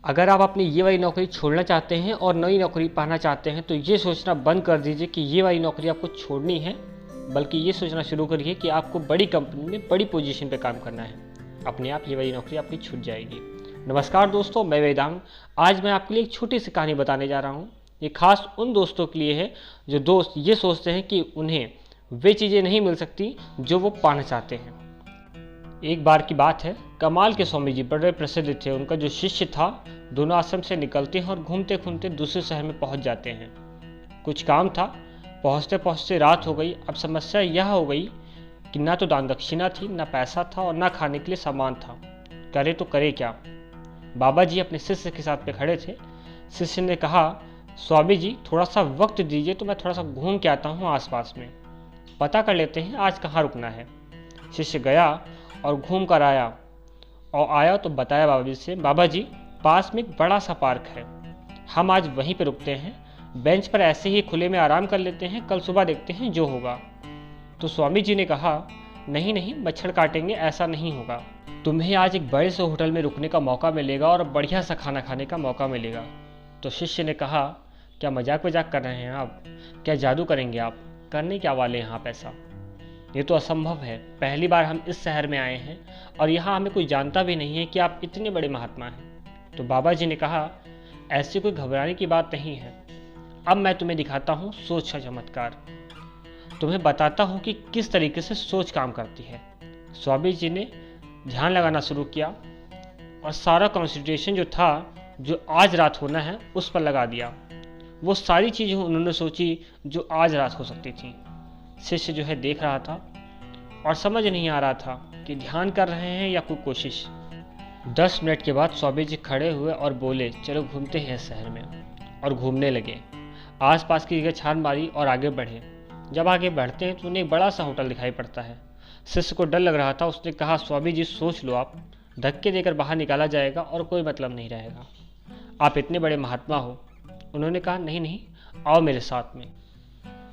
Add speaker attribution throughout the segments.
Speaker 1: अगर आप अपनी ये वाली नौकरी छोड़ना चाहते हैं और नई नौकरी पाना चाहते हैं तो ये सोचना बंद कर दीजिए कि ये वाली नौकरी आपको छोड़नी है, बल्कि ये सोचना शुरू करिए कि आपको बड़ी कंपनी में बड़ी पोजीशन पे काम करना है। अपने आप ये वाली नौकरी आपकी छूट जाएगी। नमस्कार दोस्तों, मैं वेदांग। आज मैं आपके लिए एक छोटी सी कहानी बताने जा रहा हूँ। ये खास उन दोस्तों के लिए है जो दोस्त ये सोचते हैं कि उन्हें वे चीज़ें नहीं मिल सकती जो वो पाना चाहते हैं। एक बार की बात है, कमाल के स्वामी जी बड़े प्रसिद्ध थे। उनका जो शिष्य था, दोनों आश्रम से निकलते हैं और घूमते घूमते दूसरे शहर में पहुंच जाते हैं। कुछ काम था, पहुंचते पहुंचते रात हो गई। अब समस्या यह हो गई कि ना तो दान दक्षिणा थी, ना पैसा था और ना खाने के लिए सामान था। करे तो करे क्या। बाबा जी अपने शिष्य के साथ पे खड़े थे। शिष्य ने कहा, स्वामी जी थोड़ा सा वक्त दीजिए तो मैं थोड़ा सा घूम के आता हूँ, आसपास में पता कर लेते हैं आज कहाँ रुकना है। शिष्य गया और घूम कर आया तो बताया बाबा जी से, बाबा जी पास में एक बड़ा सा पार्क है, हम आज वहीं पे रुकते हैं, बेंच पर ऐसे ही खुले में आराम कर लेते हैं, कल सुबह देखते हैं जो होगा। तो स्वामी जी ने कहा, नहीं नहीं, मच्छर काटेंगे, ऐसा नहीं होगा। तुम्हें आज एक बड़े से होटल में रुकने का मौका मिलेगा और बढ़िया सा खाना खाने का मौका मिलेगा। तो शिष्य ने कहा, क्या मजाक कर रहे हैं आप? क्या जादू करेंगे आप? करने क्या वाले हैं आप ऐसा? ये तो असंभव है। पहली बार हम इस शहर में आए हैं और यहाँ हमें कोई जानता भी नहीं है कि आप इतने बड़े महात्मा हैं। तो बाबा जी ने कहा, ऐसी कोई घबराने की बात नहीं है। अब मैं तुम्हें दिखाता हूँ सोच का चमत्कार। तुम्हें बताता हूँ कि किस तरीके से सोच काम करती है। स्वामी जी ने ध्यान लगाना शुरू किया और सारा कंसंट्रेशन जो था, जो आज रात होना है, उस पर लगा दिया। वो सारी चीज़ें उन्होंने सोची जो आज रात हो सकती थी। शिष्य जो है देख रहा था और समझ नहीं आ रहा था कि ध्यान कर रहे हैं या कोई कोशिश। 10 मिनट के बाद स्वामी जी खड़े हुए और बोले, चलो घूमते हैं शहर में। और घूमने लगे, आसपास की जगह छान मारी और आगे बढ़े। जब आगे बढ़ते हैं तो उन्हें एक बड़ा सा होटल दिखाई पड़ता है। शिष्य को डर लग रहा था। उसने कहा, स्वामी जी सोच लो, आप धक्के देकर बाहर निकाला जाएगा और कोई मतलब नहीं रहेगा। आप इतने बड़े महात्मा हो। उन्होंने कहा, नहीं नहीं, आओ मेरे साथ में।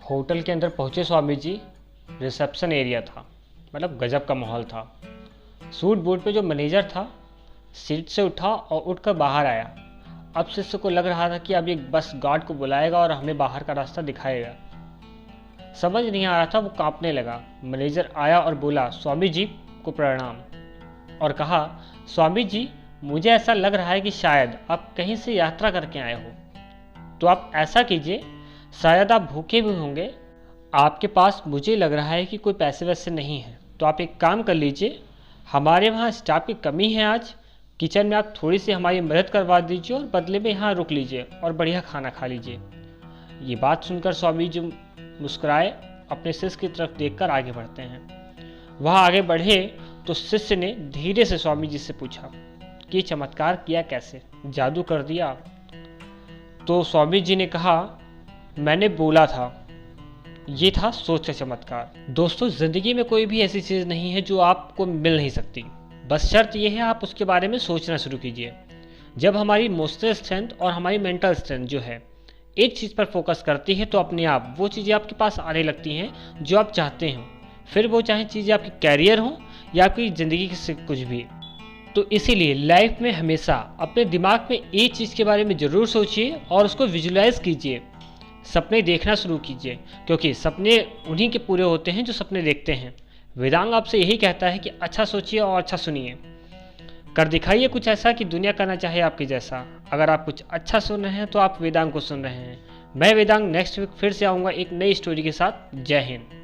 Speaker 1: होटल के अंदर पहुंचे स्वामी जी। रिसेप्शन एरिया था, मतलब गजब का माहौल था। सूट बूट पे जो मैनेजर था, सीट से उठा और उठकर बाहर आया। अब शिष्य को लग रहा था कि अब ये बस गार्ड को बुलाएगा और हमें बाहर का रास्ता दिखाएगा। समझ नहीं आ रहा था, वो कांपने लगा। मैनेजर आया और बोला, स्वामी जी को प्रणाम, और कहा, स्वामी जी मुझे ऐसा लग रहा है कि शायद आप कहीं से यात्रा करके आए हो। तो आप ऐसा कीजिए, शायद आप भूखे भी होंगे, आपके पास मुझे लग रहा है कि कोई पैसे वैसे नहीं है, तो आप एक काम कर लीजिए, हमारे वहाँ स्टाफ की कमी है आज, किचन में आप थोड़ी सी हमारी मदद करवा दीजिए और बदले में यहाँ रुक लीजिए और बढ़िया खाना खा लीजिए। ये बात सुनकर स्वामी जी मुस्कुराए, अपने शिष्य की तरफ देखकर आगे बढ़ते हैं। वहाँ आगे बढ़े तो शिष्य ने धीरे से स्वामी जी से पूछा कि चमत्कार किया कैसे, जादू कर दिया? तो स्वामी जी ने कहा, मैंने बोला था, ये था सोच का चमत्कार। दोस्तों, जिंदगी में कोई भी ऐसी चीज़ नहीं है जो आपको मिल नहीं सकती, बस शर्त यह है आप उसके बारे में सोचना शुरू कीजिए। जब हमारी इमोशनल स्ट्रेंथ और हमारी मेंटल स्ट्रेंथ जो है एक चीज़ पर फोकस करती है, तो अपने आप वो चीज़ें आपके पास आने लगती हैं जो आप चाहते हो। फिर वो चाहे चीज़ें आपकी कैरियर हो या आपकी ज़िंदगी से कुछ भी। तो इसीलिए लाइफ में हमेशा अपने दिमाग में एक चीज़ के बारे में ज़रूर सोचिए और उसको विजुलाइज कीजिए। सपने देखना शुरू कीजिए, क्योंकि सपने उन्हीं के पूरे होते हैं जो सपने देखते हैं। वेदांग आपसे यही कहता है कि अच्छा सोचिए और अच्छा सुनिए, कर दिखाइए कुछ ऐसा कि दुनिया करना चाहे आपके जैसा। अगर आप कुछ अच्छा सुन रहे हैं तो आप वेदांग को सुन रहे हैं। मैं वेदांग नेक्स्ट वीक फिर से आऊँगा एक नई स्टोरी के साथ। जय हिंद।